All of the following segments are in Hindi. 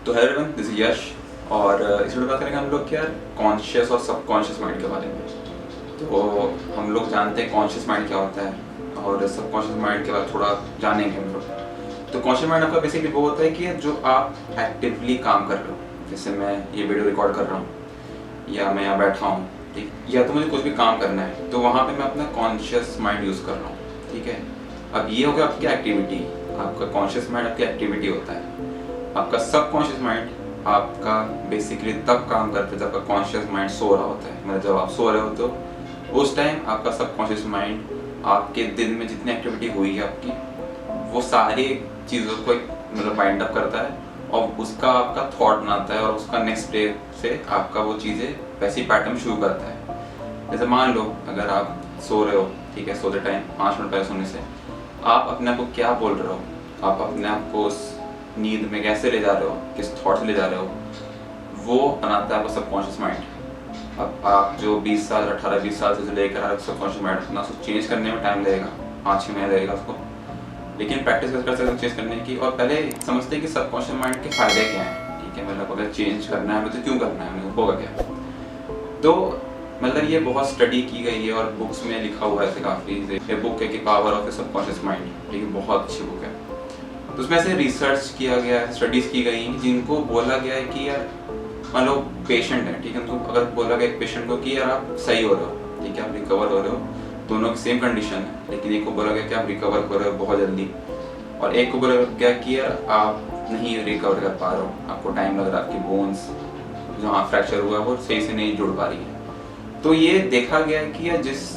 तो हेलो एवरीवन, दिस इज यश। और इस वीडियो में बात करेंगे हम लोग कि यार कॉन्शियस और सबकॉन्शियस माइंड के बारे में। तो हम लोग जानते हैं कॉन्शियस माइंड क्या होता है और सबकॉन्शियस माइंड के बारे में थोड़ा जानेंगे हम लोग। तो कॉन्शियस माइंड आपका बेसिकली वो होता है कि जो आप एक्टिवली काम कर रहे हो, जैसे मैं ये वीडियो रिकॉर्ड कर रहा हूँ या मैं यहाँ बैठा हूँ, ठीक, या तो मुझे कुछ भी काम करना है तो वहाँ पे मैं अपना कॉन्शियस माइंड यूज़ कर रहा हूँ, ठीक है। अब ये हो गया आपकी एक्टिविटी, आपका कॉन्शियस माइंड आपकी एक्टिविटी होता है। आपका सबकॉन्शियस माइंड आपका बेसिकली तब काम करता है जब आपका कॉन्शियस माइंड सो रहा होता है। मतलब जब आप सो रहे होते हो उस टाइम आपका सबकॉन्शियस माइंड आपके दिन में जितनी एक्टिविटी हुई है आपकी, वो सारी चीज़ों को मतलब बाइंड अप करता है और उसका आपका थॉट बनाता है और उसका नेक्स्ट डे से आपका वो चीज़ें वैसी पैटर्न शुरू करता है। जैसे मान लो अगर आप सो रहे हो, ठीक है, सोते टाइम 5 मिनट पहले सोने से आप अपने आप को क्या बोल रहे हो, आप अपने आप को उस नींद में कैसे ले जा रहे हो, किस थॉट से ले जा रहे हो, वो बनाता है आपका सबकॉन्शियस माइंड। अब आप जो 20 साल 18-20 साल से लेकर आप सबकॉन्शियस माइंड अपना उसको चेंज करने में टाइम लगेगा, 5-6 महीने लगेगा उसको, लेकिन प्रैक्टिस कर सकते हैं चेंज करने की। और पहले समझते हैं कि सबकॉन्शियस माइंड के फायदे क्या हैं, ठीक है। मतलब अगर चेंज करना है तो क्यों करना है, होगा क्या। तो मतलब ये बहुत स्टडी की गई है और बुक्स में लिखा हुआ है ऐसे काफ़ी। ये बुक है कि power of the subconscious mind, ठीक है, बहुत अच्छी बुक है। तो उसमें ऐसे रिसर्च किया गया है, स्टडीज़ की गई हैं जिनको बोला गया है कि यार मान लो पेशेंट है, ठीक है, उनको अगर बोला गया एक पेशेंट को कि यार आप सही हो रहे हो, ठीक है, आप रिकवर हो रहे हो, दोनों की सेम कंडीशन है, लेकिन एक को बोला गया कि आप रिकवर हो रहे हो बहुत जल्दी और एक को बोला गया कि यार आप नहीं रिकवर कर पा रहे हो, आपको टाइम लग रहा है, आपकी बोन्स जहाँ फ्रैक्चर हुआ है वो सही से नहीं जुड़ पा रही है। तो ये देखा गया है कि यार जिस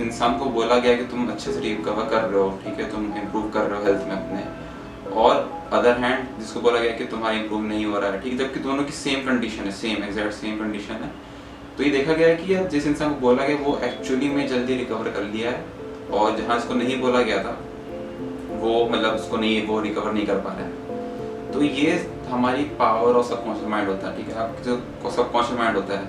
इंसान को बोला गया कि तुम अच्छे से रिकवर कर रहे हो, ठीक है, तुम इम्प्रूव कर रहे हो हेल्थ में अपने, और अदर हैंड जिसको बोला गया कि तुम्हारा इम्प्रूव नहीं हो रहा है, ठीक है, जबकि दोनों की सेम कंडीशन है, सेम एग्जैक्ट सेम कंडीशन है। तो ये देखा गया है कि यार जिस इंसान को बोला गया वो एक्चुअली में जल्दी रिकवर कर लिया है और जहाँ इसको नहीं बोला गया था वो मतलब उसको नहीं, वो रिकवर नहीं कर पा रहा है। तो ये हमारी पावर और सबकॉन्शियस माइंड होता है, ठीक है। आपका जो सबकॉन्शियस माइंड होता है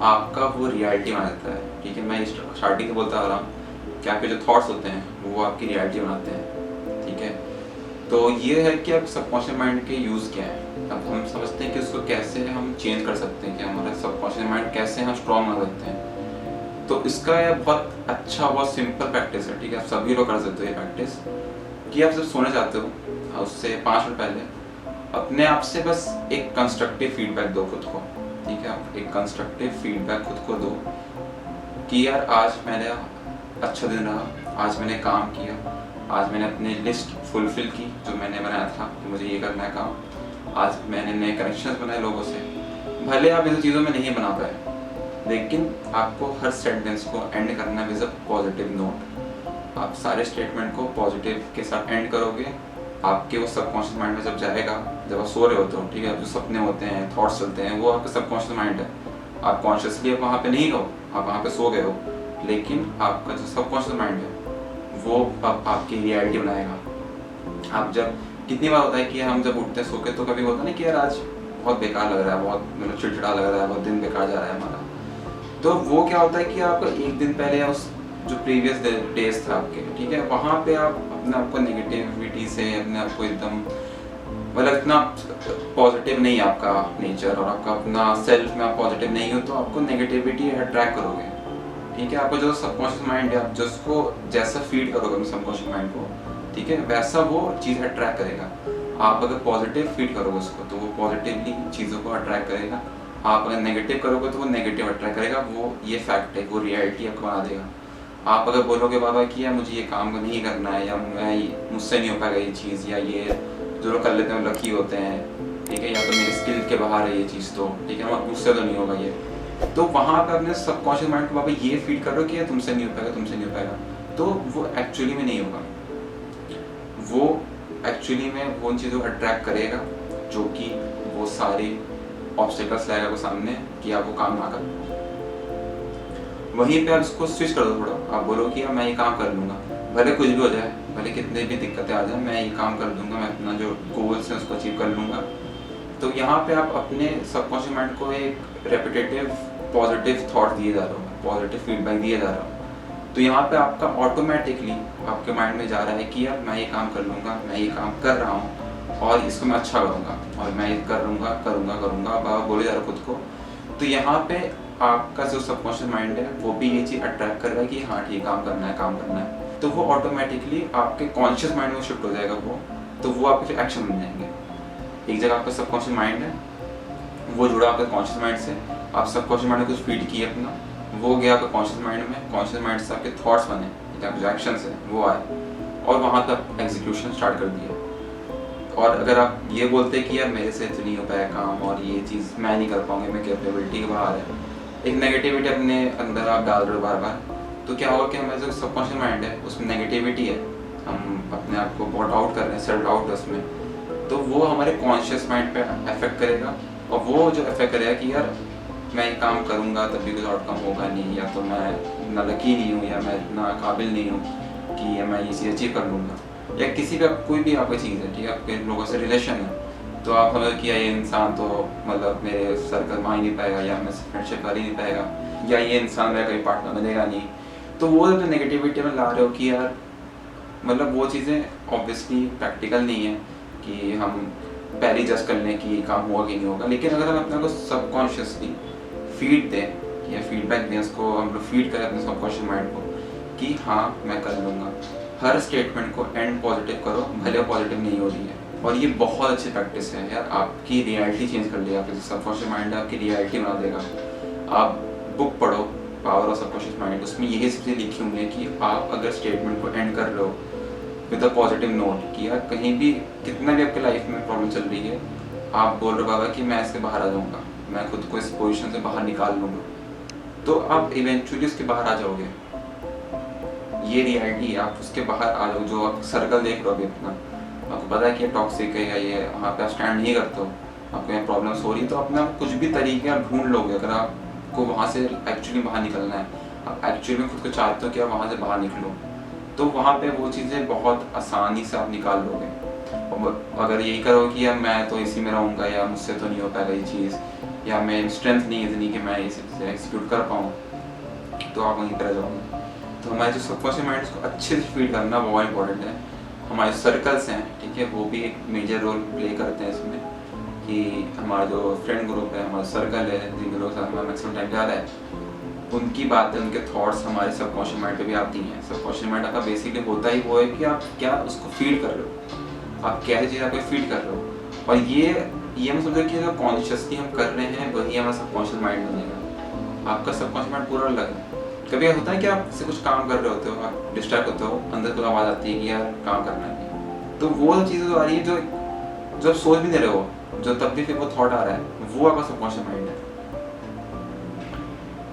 आपका वो रियलिटी बना देता है, ठीक है। मैं स्टार्टिंग से बोलता आ रहा हूँ कि आपके जो थॉट्स होते हैं वो आपकी रियलिटी बनाते हैं, ठीक है। तो ये है कि अब सबकॉन्शियस माइंड के यूज़ क्या है। अब हम समझते हैं कि उसको कैसे हम चेंज कर सकते हैं, कि हमारा सबकॉन्शियस माइंड कैसे हम स्ट्रॉन्ग बना सकते हैं। तो इसका यह बहुत अच्छा, बहुत सिंपल प्रैक्टिस है, ठीक है, आप सभी लोग कर सकते हो ये प्रैक्टिस। कि आप जब सोने जाते हो उससे 5 मिनट पहले अपने आप से बस एक कंस्ट्रक्टिव फीडबैक दो खुद को, ठीक है। आप एक कंस्ट्रक्टिव फीडबैक खुद को दो कि यार आज मैंने अच्छा दिन रहा, आज मैंने काम किया, आज मैंने अपनी लिस्ट फुलफिल की जो मैंने बनाया था कि मुझे ये करना है काम, आज मैंने नए कनेक्शंस बनाए लोगों से। भले आप इन चीज़ों में नहीं बना पाए, लेकिन आपको हर सेंटेंस को एंड करना विद अ पॉजिटिव नोट। आप सारे स्टेटमेंट को पॉजिटिव के साथ एंड करोगे, आपके वो सबकॉन्शियस माइंड में जब जाएगा, जब आप सो रहे होते हो, ठीक है, जो सपने होते हैं, थॉट्स चलते हैं, वो आपका सबकॉन्शियस माइंड है। आप कॉन्शियसली वहाँ पे नहीं हो, आप वहाँ पे सो गए हो, लेकिन आपका जो सबकॉन्शियस माइंड है वो आपकी रियलिटी बनाएगा। आप जब कितनी बार होता है कि हम जब उठते हैं सो के तो कभी होता है ना कि यार आज बहुत बेकार लग रहा है, बहुत मतलब चिड़चिड़ा लग रहा है, बहुत दिन बेकार जा रहा है हमारा। तो वो क्या होता है कि आपको एक दिन पहले या उस जो प्रीवियस डेज था आपके, ठीक है, वहाँ पे आप अपने आप को नेगेटिविटी से अपने आप को एकदम मतलब इतना पॉजिटिव नहीं है आपका नेचर और आपका अपना सेल्फ में आप पॉजिटिव नहीं हो, तो आपको नेगेटिविटी अट्रैक्ट करोगे, ठीक है। आपको जो सबकॉन्शियस माइंड है आप जिसको जैसा फीड करोगे सबकॉन्शियस माइंड को, ठीक है, वैसा वो चीज़ अट्रैक्ट करेगा। आप अगर पॉजिटिव फीड करोगे उसको तो वो पॉजिटिवली चीज़ों को अट्रैक्ट करेगा। आप अगर नेगेटिव करोगे तो वो नेगेटिव अट्रैक्ट करेगा। वो ये फैक्ट है, वो रियलिटी आपको बना देगा। आप अगर बोलोगे बाबा कि यार मुझे ये काम नहीं करना है या मुझसे नहीं हो पाएगा ये चीज़, या ये जो लोग कर लेते हैं लकी होते हैं, ठीक है, या तो मेरी स्किल के बाहर है ये चीज़, तो ठीक है, मुझसे तो नहीं होगा ये, तो वहाँ पर अपने सबकॉन्शियस माइंड को बाबा ये फीड करो कि तुमसे नहीं हो पाएगा, तुमसे नहीं हो पाएगा, तो वो एक्चुअली में नहीं होगा। वो एक्चुअली में वो उन चीज़ों को अट्रैक्ट करेगा जो कि वो सारी ऑब्स्टेकल्स लाएगा वो सामने कि आप वो काम ना करो। वहीं पे आप उसको स्विच कर दो थोड़ा, आप बोलो कि मैं ये काम कर लूँगा, भले कुछ भी हो जाए, भले कितने भी दिक्कतें आ जाए, मैं ये काम कर दूँगा, मैं अपना जो गोल्स है उसको अचीव कर लूँगा। तो यहाँ पे आप अपने सबकॉन्शियस माइंड को एक रेपिटेटिव पॉजिटिव थॉट दिए जा रहे हो, पॉजिटिव फीडबैक दिए जा रहा हो। तो यहाँ पे आपका ऑटोमेटिकली आपके माइंड में जा रहा है कि यार मैं ये काम कर लूँगा, मैं ये काम कर रहा हूँ और इसको मैं अच्छा करूँगा और मैं ये करूँगा करूँगा करूँगा, आप बोले जा रहे हो खुद को। तो यहाँ पे आपका जो सबकॉन्शियस माइंड है वो भी ये चीज़ अट्रैक्ट कर रहा है कि हाँ ठीक, काम करना है काम करना है, तो वो ऑटोमेटिकली आपके कॉन्शियस माइंड में शिफ्ट हो जाएगा वो, तो वो आपके फिर एक्शन बन जाएंगे। एक जगह आपका सबकॉन्शियस माइंड है, वो जुड़ा आपके कॉन्शियस माइंड से, आप सबकॉन्शियस माइंड में कुछ फीड किए अपना, वो गया आपके कॉन्शियस माइंड में, कॉन्शियस माइंड से आपके थॉट्स बने, आपके जो एक्शंस है वो आए, और वहाँ पे आप एग्जीक्यूशन स्टार्ट कर दिए। और अगर आप ये बोलते कि यार मेरे से तो नहीं हो पाया काम और ये चीज़ मैं नहीं कर पाऊंगी, मैं कैपेबिलिटी के बाहर है, एक नेगेटिविटी अपने अंदर आप डाल रहे हो बार बार, तो क्या होगा कि हमारा जो सबकॉन्शियस माइंड है उसमें नेगेटिविटी है, हम अपने आप को बहुत आउट कर रहे हैं, सेल्फ डाउट है उसमें, तो वो हमारे कॉन्शियस माइंड पे अफेक्ट करेगा। और वो जो अफेक्ट करेगा कि यार मैं ये काम करूँगा तब भी कुछ आउटकम होगा नहीं, या तो मैं इतना लकी नहीं हूँ, या मैं इतना काबिल नहीं हूँ कि मैं ये चीज़ अचीव कर लूँगा, या किसी का कोई भी आपकी चीज़ है, ठीक है, आपके लोगों से रिलेशन है, तो आप समझो कि ये इंसान तो मतलब मेरे सर्कल में ही नहीं पाएगा, या मैं फ्रेंडशिप कर ही नहीं पाएगा, या ये इंसान मेरा कोई पार्टनर बनेगा नहीं। तो वो जो नेगेटिविटी में ला रहे हो कि यार मतलब वो चीज़ें ऑब्वियसली प्रैक्टिकल नहीं है कि हम पहले जज कर लें कि ये काम होगा कि नहीं होगा, लेकिन अगर हम अपने को सबकॉन्शियसली फीड दें या फीडबैक दें, उसको हम लोग फीड करें अपने सबकॉन्शियस माइंड को कि हाँ मैं कर लूँगा, हर स्टेटमेंट को एंड पॉजिटिव करो, भले पॉजिटिव नहीं हो रही है। और ये बहुत अच्छी प्रैक्टिस है यार, आपकी रियलिटी चेंज कर देगा, आपके जो सबकॉन्शियस माइंड है आपकी रियलिटी बना देगा। आप बुक पढ़ो पावर ऑफ सबकॉन्शियस माइंड, उसमें यही चीज़ें लिखी हुई है कि आप अगर स्टेटमेंट को एंड कर रहे हो विद अ पॉजिटिव नोट कि यार कहीं भी कितना भी आपके लाइफ में प्रॉब्लम चल रही है, आप बोल रहे हो बाबा कि मैं इससे बाहर आ जाऊँगा, मैं खुद को इस पोजीशन से बाहर निकाल लूँगा, तो आप इवेंचुअली उसके बाहर आ जाओगे। ये रियलिटी है, आप उसके बाहर आ जाओ। जो आप सर्कल देख रहे हो अभी अपना, आपको पता है कि ये टॉक्सिक है या ये वहाँ पे आप स्टैंड नहीं करते हो, आपको यहाँ प्रॉब्लम्स हो रही है, तो अपना कुछ भी तरीके आप ढूंढ लोगे। अगर आपको वहाँ से एक्चुअली बाहर निकलना है, आप एक्चुअली में खुद को चाहते हो कि आप वहाँ से बाहर निकलो, तो वहाँ पे वो चीज़ें बहुत आसानी से आप निकाल लोगे। और अगर यही करो कि यार मैं तो इसी में रहूँगा, या मुझसे तो नहीं हो पाएगा ये चीज़, या मैं स्ट्रेंथ नहीं है इतनी कि मैं इसे एग्जीक्यूट कर पाऊँ, तो आप वहीं पर रह जाओगे। तो हमारे जो सबकॉन्शियस माइंड उसको अच्छे से फीड करना बहुत इंपॉर्टेंट है। हमारे सर्कल्स हैं, ठीक है, वो भी एक मेजर रोल प्ले करते हैं इसमें, कि हमारा जो फ्रेंड ग्रुप है, हमारा सर्कल है, जिन लोगों के साथ हमारा मैक्सिमम टाइम जा रहा है, उनकी बातें, उनके थॉट्स हमारे सबकॉन्शियस माइंड पे भी आती हैं। सबकॉन्शियस माइंड आपका बेसिकली होता ही वो है कि आप क्या उसको फीड कर रहे हो, आप कैसी चीज़ आपको फीड कर रहे हो। और ये हम समझो कि जो कॉन्शियसली हम कर रहे हैं वही हमारा सबकॉन्शियस माइंड बनेगा। आपका सबकॉन्शियस माइंड पूरा अलग है। कभी होता है कि आप से कुछ काम कर रहे होते हो, आप डिस्ट्रैक्ट होते हो, अंदर को आवाज़ आती है कि यार काम करना है, तो वो चीज़ें जो आ रही है जो आप सोच भी नहीं रहे हो, जो तब भी फिर वो थॉट आ रहा है, वो आपका सबकॉन्शियस माइंड है।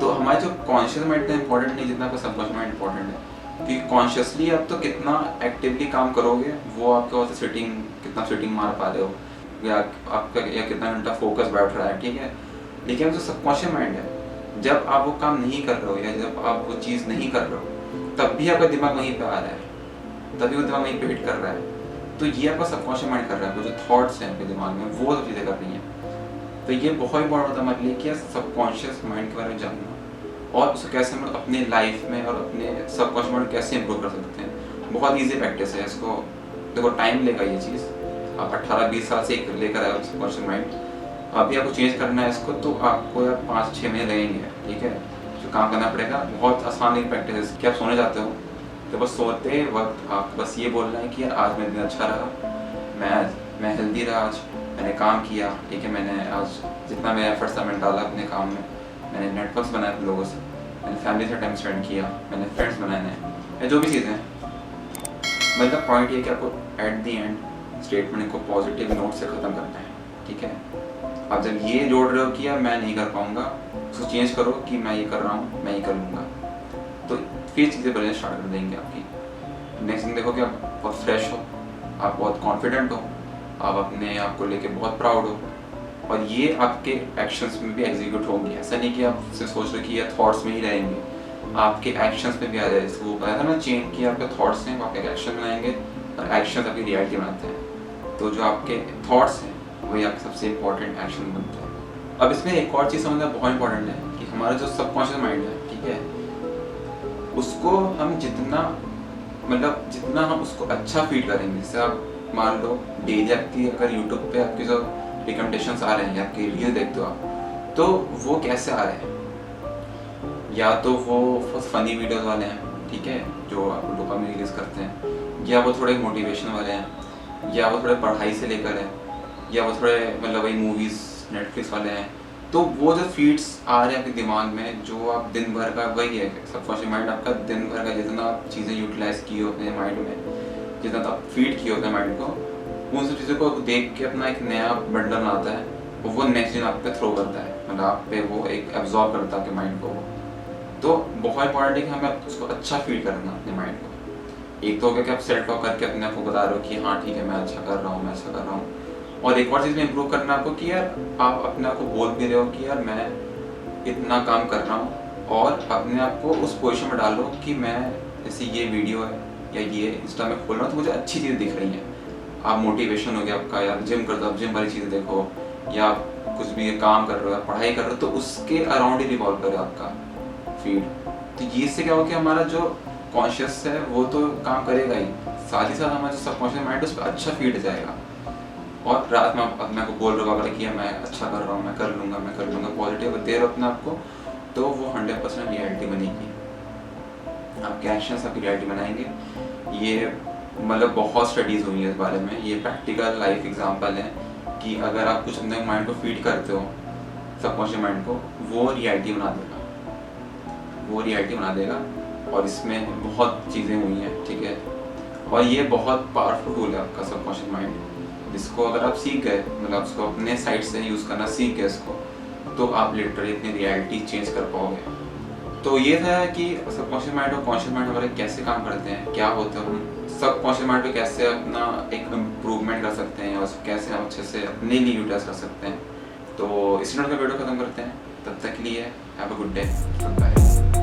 तो हमारे जो कॉन्शियस माइंड इतना इंपॉर्टेंट नहीं जितना आपका सबकॉन्शियस माइंड इंपॉर्टेंट है, क्योंकि कॉन्शियसली आप तो कितना एक्टिवली काम करोगे वो आपके वजह से कितना सिटिंग मार पा रहे हो, या आपका या कितना घंटा फोकस बैठ रहा है, ठीक है। लेकिन जो सबकॉन्शियस माइंड है, जब आप वो काम नहीं कर रहे हो या जब आप वो चीज़ नहीं कर रहे हो, तब भी आपका दिमाग वहीं पे आ रहा है, तभी वो दिमाग वहीं पे हिट कर रहा है। तो ये आपका सबकॉन्शियस माइंड कर रहा है, वो जो थॉट्स हैं आपके दिमाग में वो सब चीज़ें कर रही हैं। तो ये बहुत इंपॉर्टेंट होता है हमारे लिए कि सबकॉन्शियस माइंड के बारे में जानना, और उसको कैसे हम अपने लाइफ में और अपने सबकॉन्शियस माइंड कैसे इंप्रूव कर सकते हैं। बहुत ईजी प्रैक्टिस है, इसको देखो टाइम लेगा ये चीज़, आप 18-20 साल से लेकर आए हो सबकॉन्शियस माइंड, अभी आपको चेंज करना है इसको, तो आपको यार 5-6 महीने लगेंगे, ठीक है, जो काम करना पड़ेगा। बहुत आसान एक प्रैक्टिस है कि आप सोने जाते हो तो बस सोते वक्त आप बस ये बोलना है कि यार आज मेरा दिन अच्छा रहा, मैं हेल्दी रहा, आज मैंने काम किया, ठीक है, मैंने आज जितना मेरा एफर्ट्स था मैंने डाला अपने काम में, मैंने नेटवर्क्स बनाए अपने लोगों से, मैंने फैमिली से टाइम स्पेंड किया, मैंने फ्रेंड्स बनाए हैं, या जो भी चीज़ें हैं। मतलब पॉइंट ये कि आपको एट दी एंड स्टेटमेंट को पॉजिटिव नोट से ख़त्म करना है, ठीक है। आप जब ये जोड़ रहे हो कि यार मैं नहीं कर पाऊँगा, उसको चेंज करो कि मैं ये कर रहा हूँ, मैं ये कर लूँगा, तो फिर चीज़ें बनना स्टार्ट कर देंगे आपकी। नेक्स्ट दिन देखो कि आप बहुत फ्रेश हो, आप बहुत कॉन्फिडेंट हो, आप अपने आप को लेके बहुत प्राउड हो, और ये आपके एक्शंस में भी एग्जीक्यूट होंगे। ऐसा नहीं कि आप सिर्फ सोच रहे कि ये थॉट्स में ही रहेंगे, आपके एक्शंस में भी आ जाए। वो बताया था ना चेन कि आपके थॉट्स हैं, वो आपके एक्शन बनाएंगे, और एक्शन आपकी रियलिटी बनाते हैं। तो जो आपके थॉट्स हैं वही आपके सबसे इम्पोर्टेंट एक्शन बनते हैं। अब इसमें एक और चीज़ समझना बहुत इंपॉर्टेंट है कि हमारा जो सबकॉन्शियस माइंड है, ठीक है, उसको हम जितना हम उसको अच्छा फीड करेंगे, जैसे आप मान लो डेली आपकी अगर यूट्यूब पे आपकी जो रिकमेंडेशंस आ रहे हैं, आपकी रील देखते हो आप, तो वो कैसे आ रहे हैं? या तो वो फनी वीडियोस वाले हैं, ठीक है, जो आपको डोपामिन रिलीज करते हैं, या वो थोड़े मोटिवेशन वाले हैं, या वो थोड़े पढ़ाई से लेकर है, या वो थोड़े मतलब वही मूवीज़ नेटफ्लिक्स वाले हैं। तो वो जो फीड्स आ रहे हैं आपके दिमाग में, जो आप दिन भर का, वही है सबकॉन्शियस माइंड आपका दिन भर का जितना चीज़ें यूटिलाइज की हो अपने माइंड में, जितना आप फीड किए हो अपने माइंड को, उन सब चीज़ों को देख के अपना एक नया बंडल आता है, वो नेक्स्ट दिन आप पे थ्रो करता है, मतलब आप पे वो एक एब्जॉर्ब करता है आपके माइंड को। तो बहुत इंपॉर्टेंट है कि हमें उसको अच्छा फील करना अपने माइंड को। एक तो हो गया कि आप सेल्फ टॉक करके अपने आप को बता रहे हो कि हाँ ठीक है, मैं अच्छा कर रहा हूँ, मैं अच्छा कर रहा हूँ। और एक और चीज़ में इम्प्रूव करना आपको कि यार आप अपने आप को बोल भी रहे हो कि यार मैं इतना काम कर रहा हूँ, और अपने आप को उस पोजीशन में डालो कि मैं, जैसे ये वीडियो है या ये इंस्टा में खोल रहा हूँ तो मुझे अच्छी चीज़ें दिख रही हैं। आप मोटिवेशन हो गया आपका, यार जिम करते हो आप जिम वाली चीज़ें देखो, या कुछ भी काम कर रहे हो, पढ़ाई कर रहे हो, तो उसके अराउंड ही रिवॉल्व करे आपका फीड। तो ये इससे क्या होगा कि हमारा जो कॉन्शियस है वो तो काम करेगा ही, साथ ही साथ हमारा जो सबकॉन्शियस माइंड है उस पर अच्छा फीड जाएगा। और रात में आप अपने को बोल रहे हो अगर कि मैं अच्छा कर रहा हूँ, मैं कर लूँगा, पॉजिटिव दे रहे हो अपने आप को, तो वो 100% रियलिटी बनेगी। आपके एक्शंस आपकी रियलिटी बनाएंगे। ये मतलब बहुत स्टडीज़ हुई है इस बारे में, ये प्रैक्टिकल लाइफ एग्जांपल है कि अगर आप कुछ अपने माइंड को फीड करते हो, सबकॉन्शियस माइंड को, वो रियलिटी बना देगा। और इसमें बहुत चीज़ें हुई हैं, ठीक है। और ये बहुत पावरफुल टूल है आपका सबकॉन्शियस माइंड, जिसको अगर आप सीख गए, मतलब उसको अपने साइड से यूज़ करना सीख गए इसको, तो आप लिटरली अपनी रियलिटी चेंज कर पाओगे। तो ये था कि सबकॉन्शियस माइंड और कॉन्शियस माइंड हमारे कैसे काम करते हैं, क्या होते हैं, हम सबकॉन्शियस माइंड पे कैसे अपना एक इम्प्रूवमेंट कर सकते हैं, और कैसे हम अच्छे से अपने लिए यूटिलाइज कर सकते हैं। तो इसी नोट का वीडियो खत्म करते हैं। तब तक के लिए have a good day, good bye.